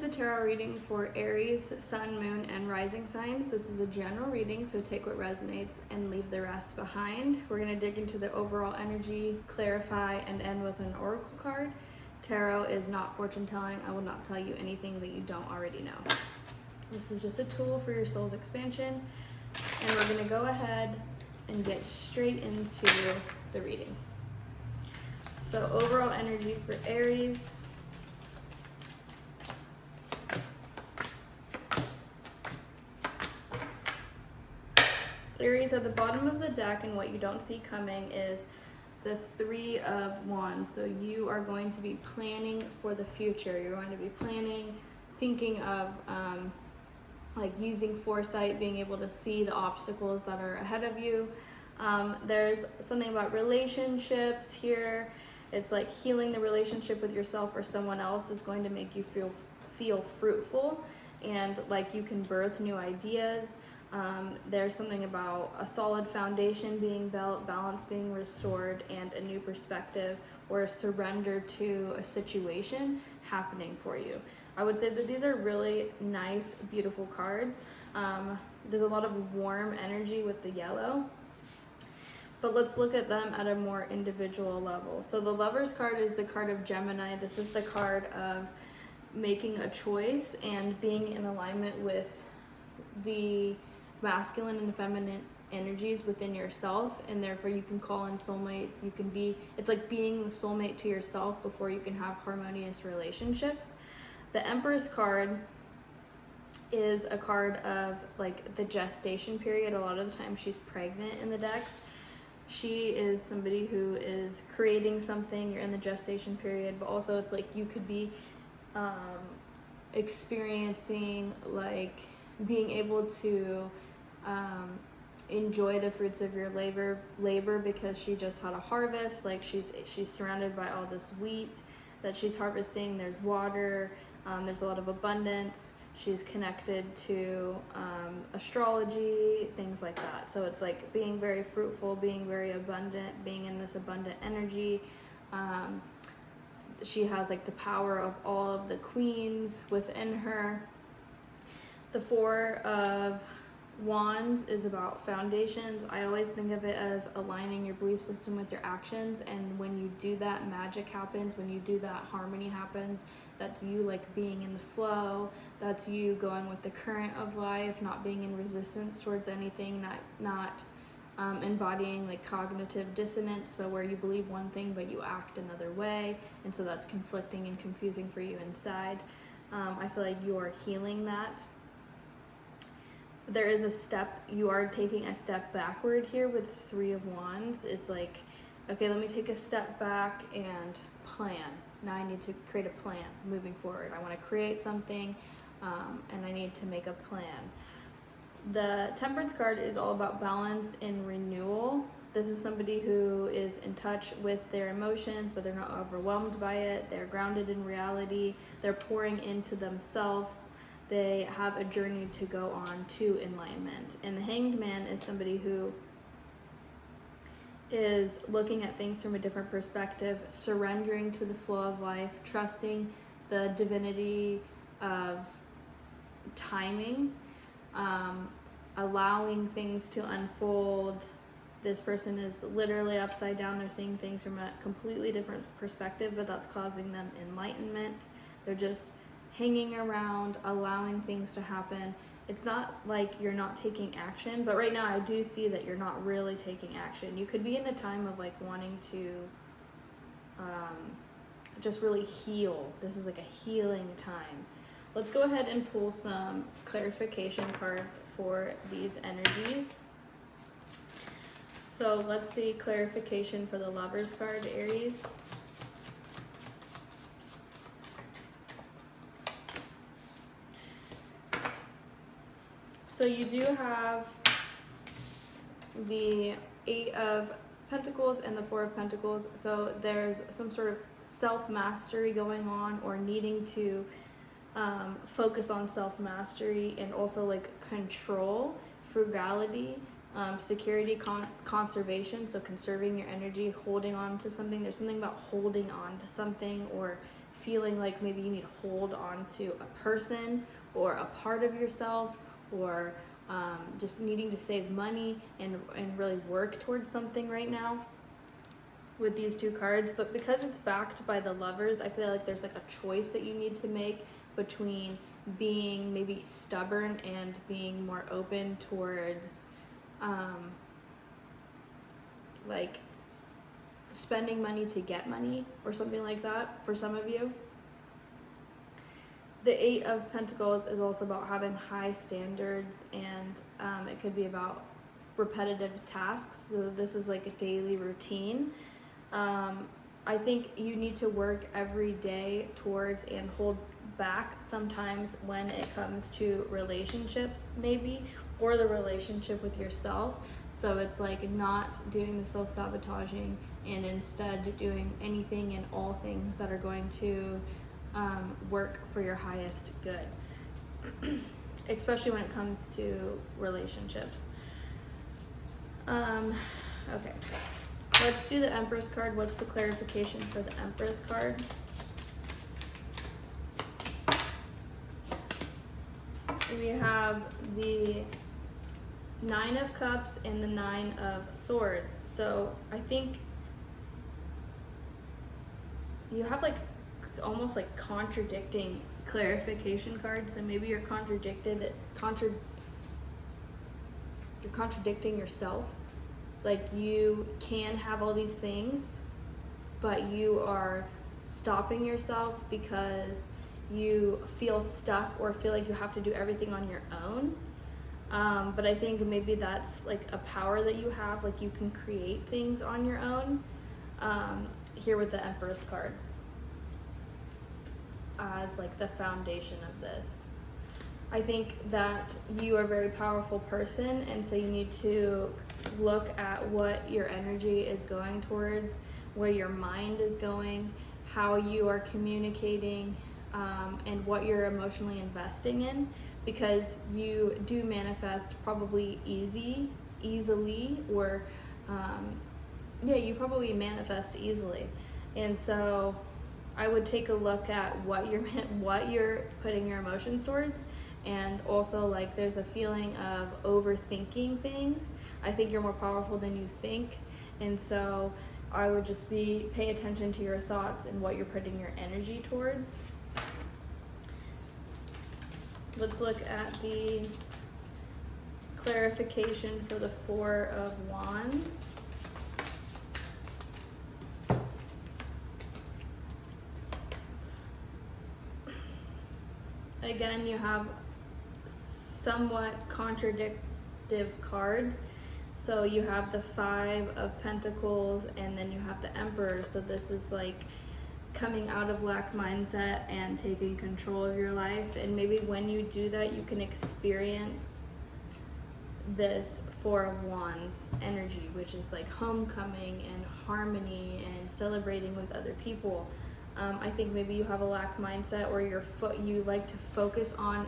a tarot reading for Aries, Sun, Moon, and Rising signs. This is a general reading, so take what resonates and leave the rest behind. We're going to dig into the overall energy, clarify, and end with an oracle card. Tarot is not fortune telling. I will not tell you anything that you don't already know. This is just a tool for your soul's expansion, and we're going to go ahead and get straight into the reading. So overall energy for Aries. Aries, at the bottom of the deck, and what you don't see coming is the Three of Wands. So you are going to be planning for the future. You're going to be planning, thinking of like using foresight, being able to see the obstacles that are ahead of you. There's something about relationships here. It's like healing the relationship with yourself or someone else is going to make you feel fruitful, and like you can birth new ideas. There's something about a solid foundation being built, balance being restored, and a new perspective or a surrender to a situation happening for you. I would say that these are really nice, beautiful cards. There's a lot of warm energy with the yellow, but let's look at them at a more individual level. So the Lover's card is the card of Gemini. This is the card of making a choice and being in alignment with the masculine and feminine energies within yourself, and therefore you can call in soulmates. You can be, it's like being the soulmate to yourself before you can have harmonious relationships. The Empress card is a card of like the gestation period. A lot of the time she's pregnant in the decks. She is somebody who is creating something. You're in the gestation period, but also it's like you could be experiencing like being able to enjoy the fruits of your labor because she just had a harvest. Like she's surrounded by all this wheat that she's harvesting. There's water, there's a lot of abundance. She's connected to astrology, things like that. So it's like being very fruitful, being very abundant, being in this abundant energy. She has like the power of all of the queens within her. The Four of Wands is about foundations. I always think of it as aligning your belief system with your actions, and when you do that, magic happens. When you do that, harmony happens. That's you like being in the flow. That's you going with the current of life, not being in resistance towards anything, not embodying like cognitive dissonance, so where you believe one thing but you act another way, and so that's conflicting and confusing for you inside. I feel like you are healing that. There is a step, you are taking a step backward here with Three of Wands. It's like, okay, let me take a step back and plan. Now I need to create a plan moving forward. I want to create something, and I need to make a plan. The Temperance card is all about balance and renewal. This is somebody who is in touch with their emotions, but they're not overwhelmed by it. They're grounded in reality. They're pouring into themselves. They have a journey to go on to enlightenment. And the Hanged Man is somebody who is looking at things from a different perspective, surrendering to the flow of life, trusting the divinity of timing, allowing things to unfold. This person is literally upside down. They're seeing things from a completely different perspective, but that's causing them enlightenment. They're just hanging around, allowing things to happen. It's not like you're not taking action, but right now I do see that you're not really taking action. You could be in a time of like wanting to just really heal. This is like a healing time. Let's go ahead and pull some clarification cards for these energies. So let's see clarification for the Lover's card, Aries. So you do have the Eight of Pentacles and the Four of Pentacles. So there's some sort of self-mastery going on, or needing to focus on self-mastery, and also like control, frugality, security, conservation. So conserving your energy, holding on to something. There's something about holding on to something or feeling like maybe you need to hold on to a person or a part of yourself, or just needing to save money and really work towards something right now with these two cards. But because it's backed by the Lovers, I feel like there's like a choice that you need to make between being maybe stubborn and being more open towards like spending money to get money or something like that for some of you. The Eight of Pentacles is also about having high standards, and it could be about repetitive tasks. So this is like a daily routine. I think you need to work every day towards and hold back sometimes when it comes to relationships maybe, or the relationship with yourself. So it's like not doing the self-sabotaging and instead doing anything and all things that are going to work for your highest good, especially when it comes to relationships. Okay, let's do the Empress card. What's the clarification for the Empress card? We have the Nine of Cups and the Nine of Swords. So I think you have like almost like contradicting clarification cards. So maybe you're contradicting yourself. Like you can have all these things, but you are stopping yourself because you feel stuck or feel like you have to do everything on your own. But I think maybe that's like a power that you have, like you can create things on your own. Here with the Empress card as like the foundation of this. I think that you are a very powerful person, and so you need to look at what your energy is going towards, where your mind is going, how you are communicating, and what you're emotionally investing in, because you do manifest probably easily, or you probably manifest easily. And so I would take a look at what you're putting your emotions towards. And also, like, there's a feeling of overthinking things. I think you're more powerful than you think. And so I would just pay attention to your thoughts and what you're putting your energy towards. Let's look at the clarification for the Four of Wands. Again, you have somewhat contradictive cards. So you have the Five of Pentacles, and then you have the Emperor. So this is like coming out of lack mindset and taking control of your life. And maybe when you do that, you can experience this Four of Wands energy, which is like homecoming and harmony and celebrating with other people. I think maybe you have a lack mindset, or you like to focus on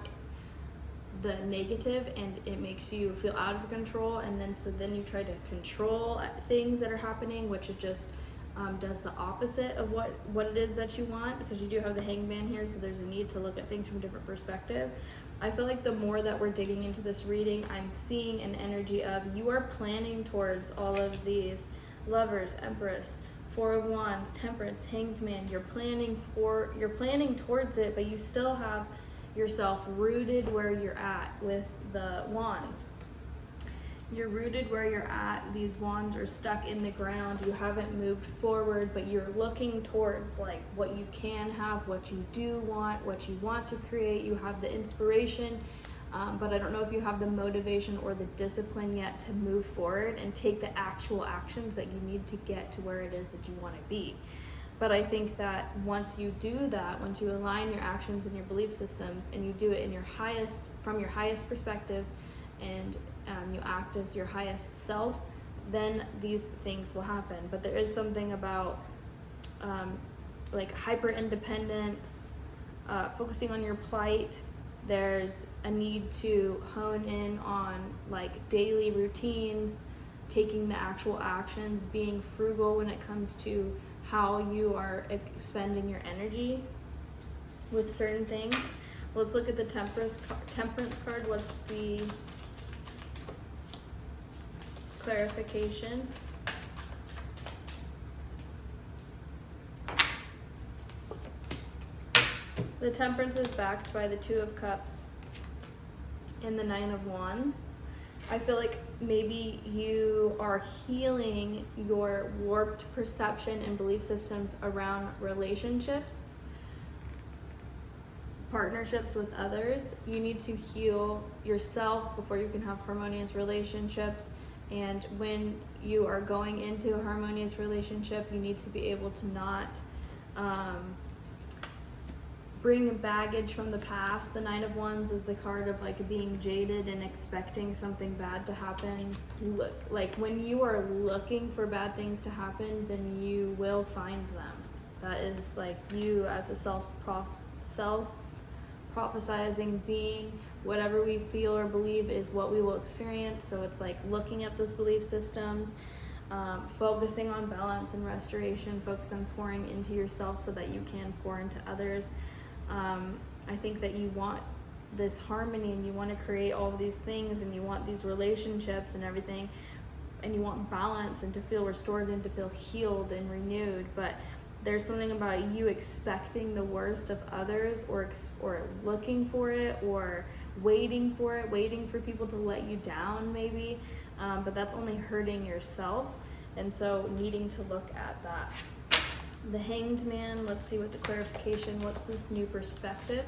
the negative, and it makes you feel out of control, and then you try to control things that are happening, which is just does the opposite of what it is that you want, because you do have the Hangman here, so there's a need to look at things from a different perspective. I feel like the more that we're digging into this reading, I'm seeing an energy of you are planning towards all of these: Lovers, Empress, Four of Wands, Temperance, Hanged Man. You're planning towards it, but you still have yourself rooted where you're at with the Wands. You're rooted where you're at. These wands are stuck in the ground. You haven't moved forward, but you're looking towards like what you can have, what you do want, what you want to create. You have the inspiration, but I don't know if you have the motivation or the discipline yet to move forward and take the actual actions that you need to get to where it is that you want to be. But I think that once you do that, once you align your actions and your belief systems, and you do it from your highest perspective, and you act as your highest self, then these things will happen. But there is something about like hyper independence, focusing on your plight. There's a need to hone in on like daily routines, taking the actual actions, being frugal when it comes to how you are expending your energy. with certain things. Let's look at the temperance card. What's the clarification? The Temperance is backed by the Two of Cups and the Nine of Wands. I feel like maybe you are healing your warped perception and belief systems around relationships, partnerships with others. You need to heal yourself before you can have harmonious relationships. And when you are going into a harmonious relationship, you need to be able to not bring baggage from the past. The Nine of Wands is the card of like being jaded and expecting something bad to happen. Look, like when you are looking for bad things to happen, then you will find them. That is like you as a self-prophesizing being. Whatever we feel or believe is what we will experience. So it's like looking at those belief systems, focusing on balance and restoration, focus on pouring into yourself so that you can pour into others. I think that you want this harmony and you want to create all of these things and you want these relationships and everything, and you want balance and to feel restored and to feel healed and renewed. But there's something about you expecting the worst of others, or looking for it, or waiting for it, waiting for people to let you down maybe, but that's only hurting yourself. And so needing to look at that. The Hanged Man, let's see what the clarification, what's this new perspective?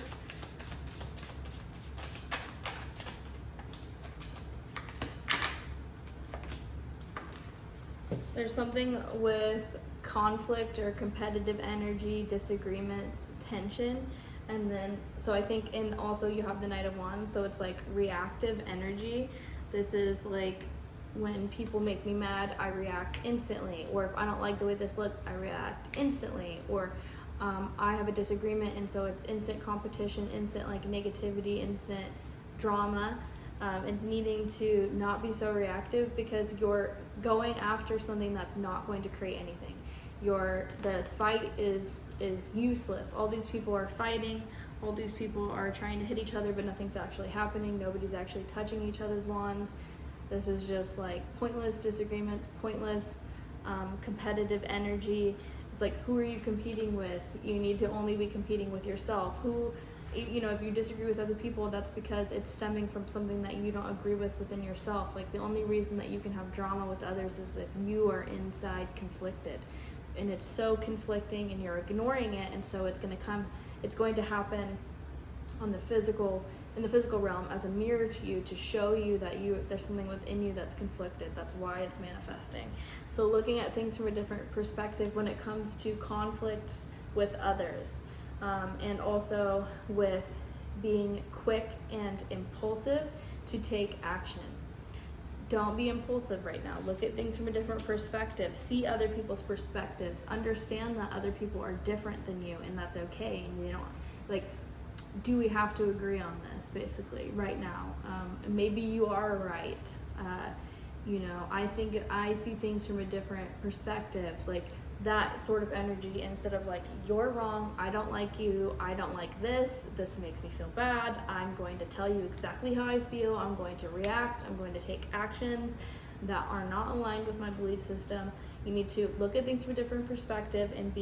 There's something with conflict or competitive energy, disagreements, tension, and then, so I think, and also you have the Knight of Wands, so it's like reactive energy. This is like, when people make me mad, I react instantly. Or if I don't like the way this looks, I react instantly. Or I have a disagreement, and so it's instant competition, instant like negativity, instant drama. It's needing to not be so reactive, because you're going after something that's not going to create anything. The fight is useless. All these people are fighting. All these people are trying to hit each other, but nothing's actually happening. Nobody's actually touching each other's wands. This is just like pointless disagreement, pointless competitive energy. It's like, who are you competing with? You need to only be competing with yourself. If you disagree with other people, that's because it's stemming from something that you don't agree with within yourself. Like, the only reason that you can have drama with others is if you are inside conflicted. And it's so conflicting and you're ignoring it, and so it's going to happen in the physical realm as a mirror to you, to show you that there's something within you that's conflicted. That's why it's manifesting. So looking at things from a different perspective when it comes to conflicts with others, and also with being quick and impulsive to take action. Don't be impulsive right now. Look at things from a different perspective. See other people's perspectives. Understand that other people are different than you, and that's okay. And you don't, like, do we have to agree on this, basically, right now? Maybe you are right. I think I see things from a different perspective, like that sort of energy, instead of like, you're wrong, I don't like you, I don't like this makes me feel bad, I'm going to tell you exactly how I feel, I'm going to react, I'm going to take actions that are not aligned with my belief system. You need to look at things from a different perspective and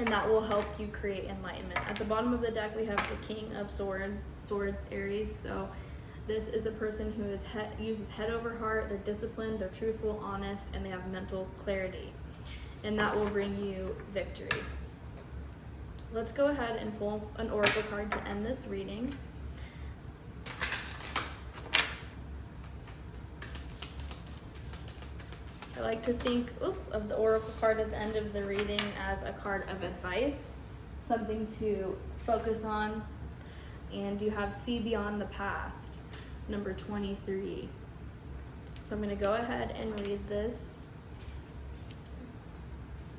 that will help you create enlightenment. At the bottom of the deck, we have the King of Swords, Aries. So this is a person who uses head over heart, they're disciplined, they're truthful, honest, and they have mental clarity. And that will bring you victory. Let's go ahead and pull an oracle card to end this reading. I like to think of the oracle card at the end of the reading as a card of advice, something to focus on. And you have see beyond the past, number 23. So I'm going to go ahead and read this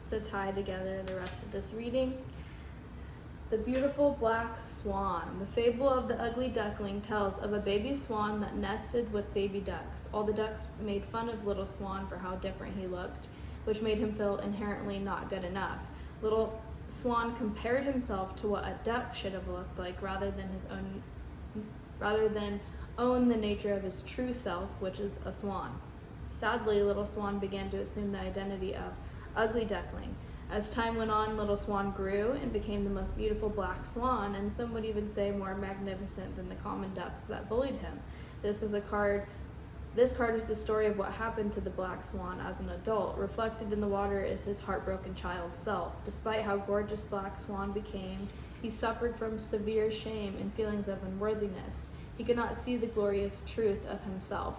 to tie together the rest of this reading. The beautiful black swan. The fable of the ugly duckling tells of a baby swan that nested with baby ducks. All the ducks made fun of little swan for how different he looked, which made him feel inherently not good enough. Little swan compared himself to what a duck should have looked like rather than own the nature of his true self, which is a swan. Sadly, Little Swan began to assume the identity of Ugly Duckling. As time went on, Little Swan grew and became the most beautiful black swan, and some would even say more magnificent than the common ducks that bullied him. This card is the story of what happened to the black swan as an adult. Reflected in the water is his heartbroken child self. Despite how gorgeous Black Swan became, he suffered from severe shame and feelings of unworthiness. He could not see the glorious truth of himself.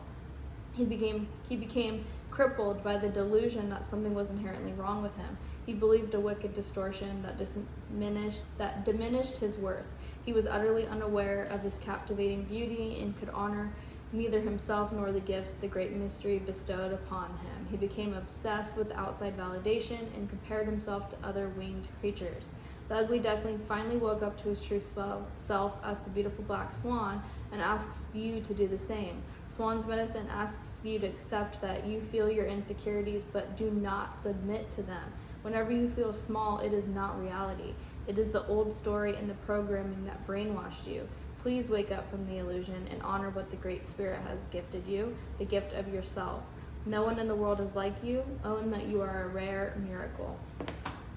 He became crippled by the delusion that something was inherently wrong with him. He believed a wicked distortion that diminished his worth. He was utterly unaware of his captivating beauty and could honor neither himself nor the gifts the great mystery bestowed upon him. He became obsessed with outside validation and compared himself to other winged creatures. The ugly duckling finally woke up to his true self as the beautiful black swan and asks you to do the same. Swan's medicine asks you to accept that you feel your insecurities, but do not submit to them. Whenever you feel small, it is not reality. It is the old story and the programming that brainwashed you. Please wake up from the illusion and honor what the Great Spirit has gifted you, the gift of yourself. No one in the world is like you. Own that you are a rare miracle.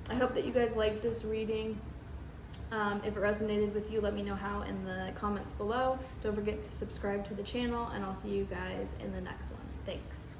I hope that you guys liked this reading. If it resonated with you, let me know how in the comments below. Don't forget to subscribe to the channel, and I'll see you guys in the next one. Thanks.